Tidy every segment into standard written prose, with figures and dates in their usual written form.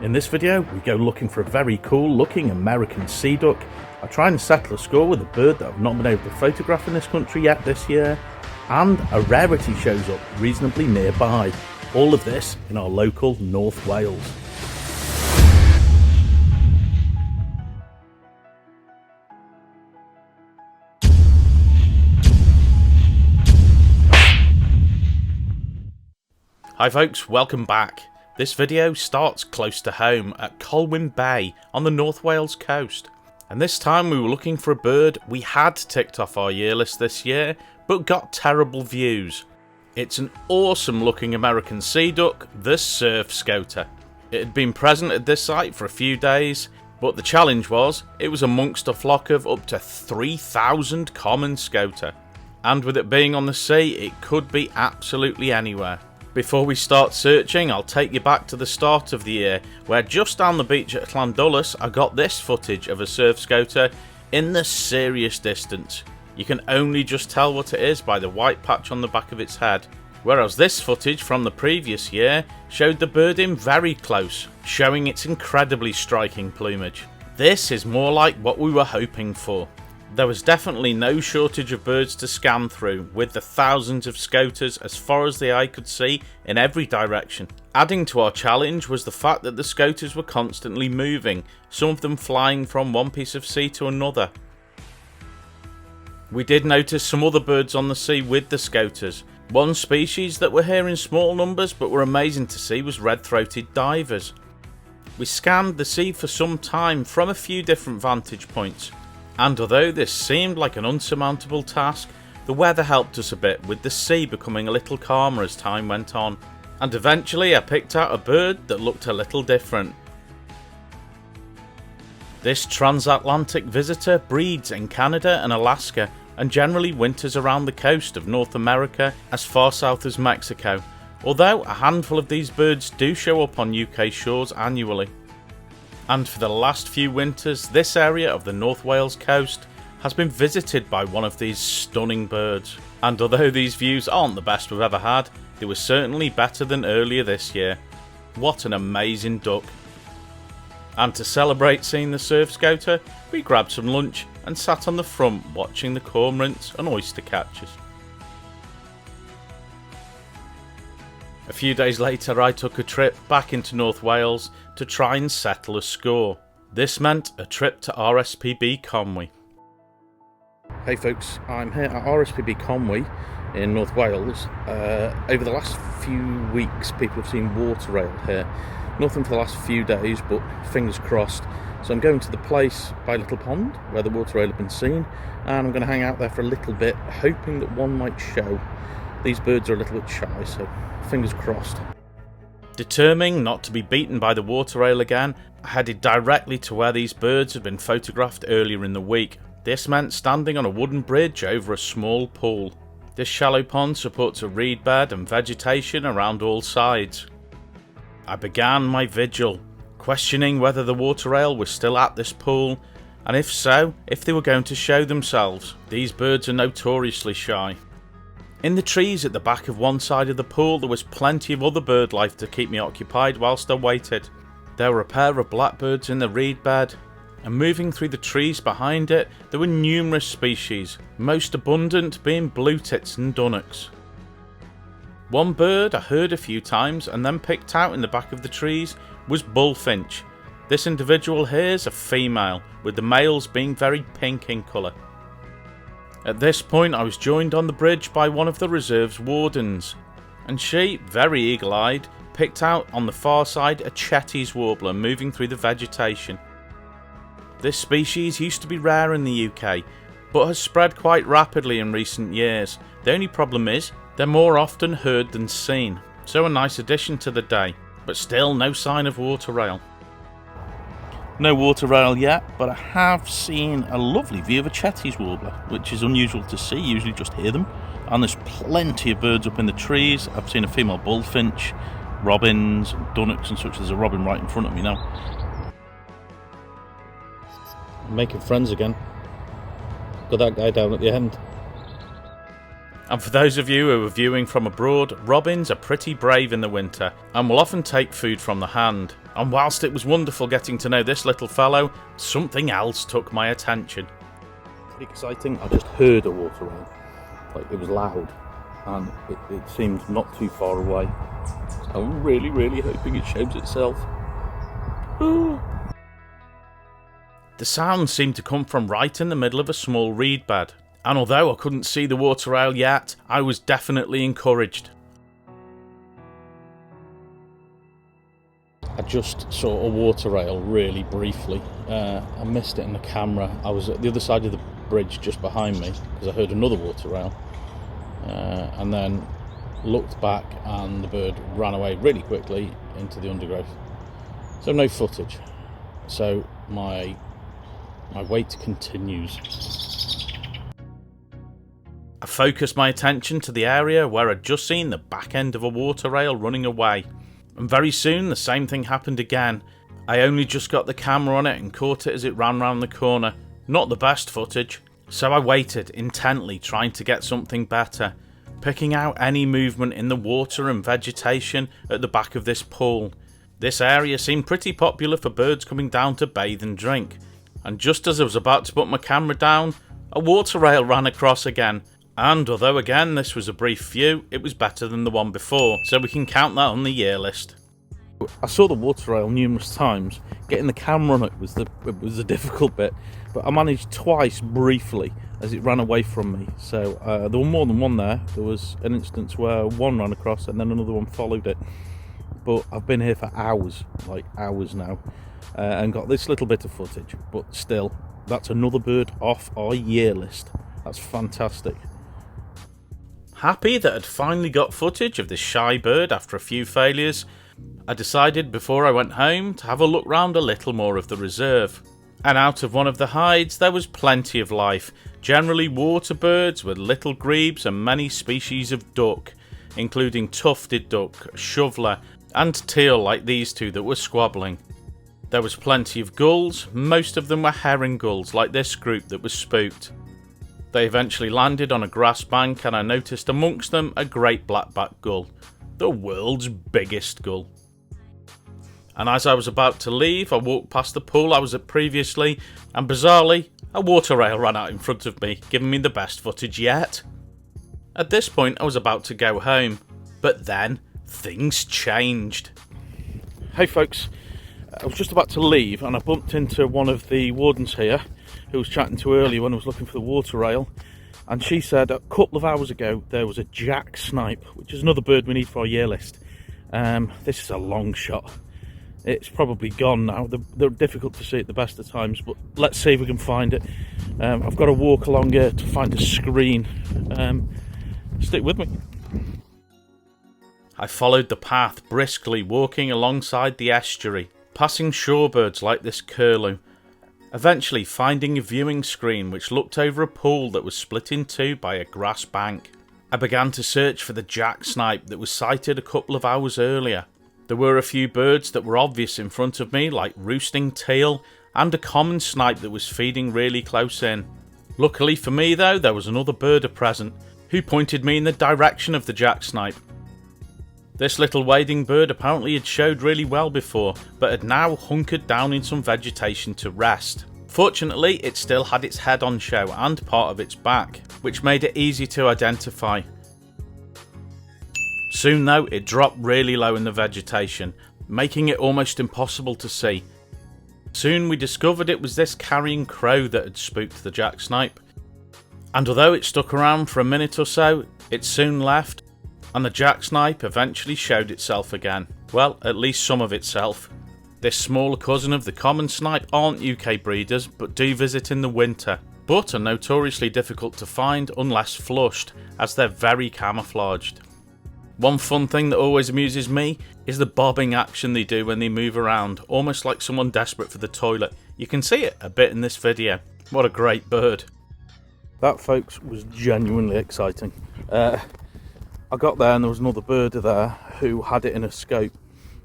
In this video, we go looking for a very cool looking American sea duck. I try and settle a score with a bird that I've not been able to photograph in this country yet this year, and a rarity shows up reasonably nearby. All of this in our local North Wales. Hi folks, welcome back. This video starts close to home at Colwyn Bay on the North Wales coast. And this time we were looking for a bird we had ticked off our year list this year, but got terrible views. It's an awesome looking American sea duck, the surf scoter. It had been present at this site for a few days, but the challenge was it was amongst a flock of up to 3,000 common scoter. And with it being on the sea, it could be absolutely anywhere. Before we start searching, I'll take you back to the start of the year, where just down the beach at Llandulus I got this footage of a surf scoter in the serious distance. You can only just tell what it is by the white patch on the back of its head. Whereas this footage from the previous year showed the bird in very close, showing its incredibly striking plumage. This is more like what we were hoping for. There was definitely no shortage of birds to scan through, with the thousands of scoters as far as the eye could see in every direction. Adding to our challenge was the fact that the scoters were constantly moving, some of them flying from one piece of sea to another. We did notice some other birds on the sea with the scoters. One species that were here in small numbers but were amazing to see was red-throated divers. We scanned the sea for some time from a few different vantage points. And although this seemed like an unsurmountable task, the weather helped us a bit, with the sea becoming a little calmer as time went on. And eventually I picked out a bird that looked a little different. This transatlantic visitor breeds in Canada and Alaska, and generally winters around the coast of North America as far south as Mexico, although a handful of these birds do show up on UK shores annually. And for the last few winters, this area of the North Wales coast has been visited by one of these stunning birds. And although these views aren't the best we've ever had, they were certainly better than earlier this year. What an amazing duck. And to celebrate seeing the surf scoter, we grabbed some lunch and sat on the front watching the cormorants and oyster catchers. A few days later I took a trip back into North Wales to try and settle a score. This meant a trip to RSPB Conwy. Hey folks, I'm here at RSPB Conwy in North Wales. Over the last few weeks people have seen water rail here. Nothing for the last few days, but fingers crossed. So I'm going to the place by Little Pond where the water rail had been seen, and I'm going to hang out there for a little bit, hoping that one might show. These birds are a little bit shy, so fingers crossed. Determining not to be beaten by the water rail again, I headed directly to where these birds had been photographed earlier in the week. This meant standing on a wooden bridge over a small pool. This shallow pond supports a reed bed and vegetation around all sides. I began my vigil, questioning whether the water rail was still at this pool, and if so, if they were going to show themselves. These birds are notoriously shy. In the trees at the back of one side of the pool there was plenty of other bird life to keep me occupied whilst I waited. There were a pair of blackbirds in the reed bed, and moving through the trees behind it there were numerous species, most abundant being blue tits and dunnocks. One bird I heard a few times and then picked out in the back of the trees was bullfinch. This individual here is a female, with the males being very pink in colour. At this point I was joined on the bridge by one of the reserve's wardens, and she, very eagle-eyed, picked out on the far side a Chetty's warbler moving through the vegetation. This species used to be rare in the UK, but has spread quite rapidly in recent years. The only problem is they're more often heard than seen, so a nice addition to the day, but still no sign of water rail. No water rail yet, but I have seen a lovely view of a Chetty's warbler, which is unusual to see, usually just hear them. And there's plenty of birds up in the trees. I've seen a female bullfinch, robins, dunnocks and such. There's a robin right in front of me now. I'm making friends again. Got that guy down at the end. And for those of you who are viewing from abroad, robins are pretty brave in the winter and will often take food from the hand. And whilst it was wonderful getting to know this little fellow, something else took my attention. Pretty exciting. I just heard a water rail, like it was loud, and it seemed not too far away. So I'm really hoping it shows itself. The sound seemed to come from right in the middle of a small reed bed, and although I couldn't see the water rail yet, I was definitely encouraged. I just saw a water rail really briefly. I missed it in the camera. I was at the other side of the bridge just behind me because I heard another water rail, and then looked back and the bird ran away really quickly into the undergrowth. So no footage. So my wait continues. I focused my attention to the area where I'd just seen the back end of a water rail running away. And very soon the same thing happened again. I only just got the camera on it and caught it as it ran round the corner. Not the best footage. So I waited intently, trying to get something better, picking out any movement in the water and vegetation at the back of this pool. This area seemed pretty popular for birds coming down to bathe and drink. And just as I was about to put my camera down, a water rail ran across again. And although again this was a brief view, it was better than the one before, so we can count that on the year list. I saw the water rail numerous times. Getting the camera on it was the difficult bit, but I managed twice briefly as it ran away from me. So there were more than one there. There was an instance where one ran across and then another one followed it. But I've been here for hours, like hours now, and got this little bit of footage. But still, that's another bird off our year list. That's fantastic. Happy that I'd finally got footage of this shy bird after a few failures, I decided before I went home to have a look round a little more of the reserve. And out of one of the hides there was plenty of life, generally water birds with little grebes and many species of duck, including tufted duck, shoveler and teal like these two that were squabbling. There was plenty of gulls, most of them were herring gulls like this group that was spooked. They eventually landed on a grass bank and I noticed amongst them a great blackback gull, the world's biggest gull. And as I was about to leave, I walked past the pool I was at previously and bizarrely, a water rail ran out in front of me, giving me the best footage yet. At this point I was about to go home, but then things changed. Hey folks, I was just about to leave and I bumped into one of the wardens here who was chatting to earlier when I was looking for the water rail, and she said a couple of hours ago there was a jack snipe, which is another bird we need for our year list. This is a long shot. It's probably gone now. They're difficult to see at the best of times, but let's see if we can find it. I've got to walk along here to find a screen. Stick with me. I followed the path briskly, walking alongside the estuary, passing shorebirds like this curlew, eventually finding a viewing screen which looked over a pool that was split in two by a grass bank. I began to search for the jack snipe that was sighted a couple of hours earlier. There were a few birds that were obvious in front of me, like roosting teal and a common snipe that was feeding really close in. Luckily for me though, there was another birder present who pointed me in the direction of the jack snipe. This little wading bird apparently had showed really well before, but had now hunkered down in some vegetation to rest. Fortunately, it still had its head on show and part of its back, which made it easy to identify. Soon though, it dropped really low in the vegetation, making it almost impossible to see. Soon we discovered it was this carrion crow that had spooked the jack snipe. And although it stuck around for a minute or so, it soon left, and the jack snipe eventually showed itself again. Well, at least some of itself. This smaller cousin of the common snipe aren't UK breeders, but do visit in the winter, but are notoriously difficult to find unless flushed, as they're very camouflaged. One fun thing that always amuses me is the bobbing action they do when they move around, almost like someone desperate for the toilet. You can see it a bit in this video. What a great bird. That, folks, was genuinely exciting. I got there and there was another birder there who had it in a scope.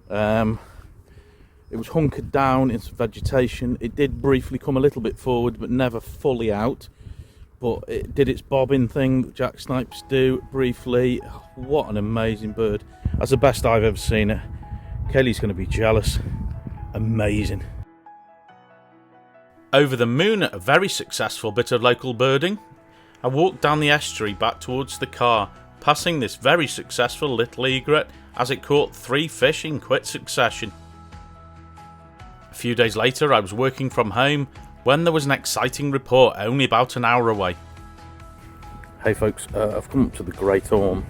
It was hunkered down in some vegetation. It did briefly come a little bit forward, but never fully out. but it did its bobbing thing that jack snipes do briefly. Oh, what an amazing bird. That's the best I've ever seen it. Kelly's going to be jealous. Amazing. Over the moon at a very successful bit of local birding, I walked down the estuary back towards the car, passing this very successful little egret as it caught 3 fish in quick succession. A few days later I was working from home when there was an exciting report only about an hour away. Hey folks, I've come up to the Great Orme.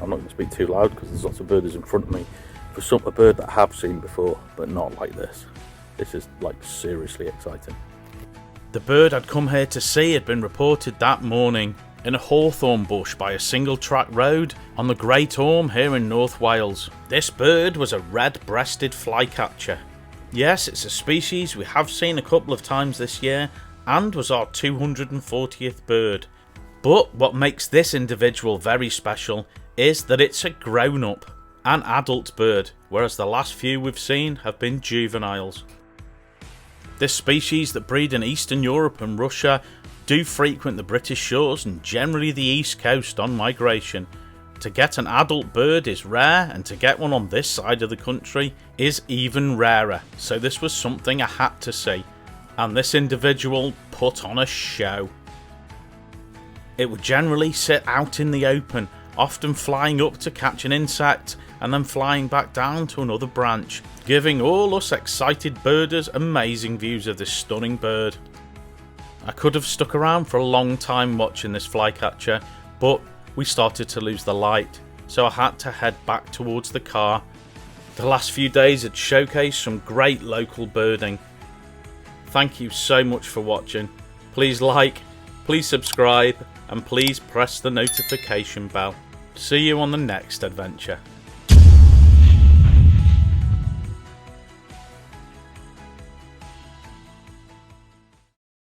I'm not going to speak too loud because there's lots of birders in front of me. For a bird that I have seen before, but not like this. This is like seriously exciting. The bird I'd come here to see had been reported that morning in a hawthorn bush by a single track road on the Great Orme here in North Wales. This bird was a red-breasted flycatcher. Yes, it's a species we have seen a couple of times this year and was our 240th bird. But what makes this individual very special is that it's a grown-up, an adult bird, whereas the last few we've seen have been juveniles. This species that breed in Eastern Europe and Russia do frequent the British shores and generally the east coast on migration. To get an adult bird is rare, and to get one on this side of the country is even rarer, so this was something I had to see, and this individual put on a show. It would generally sit out in the open, often flying up to catch an insect and then flying back down to another branch, giving all us excited birders amazing views of this stunning bird. I could have stuck around for a long time watching this flycatcher, but we started to lose the light, so I had to head back towards the car. The last few days had showcased some great local birding. Thank you so much for watching. Please like, please subscribe, and please press the notification bell. See you on the next adventure.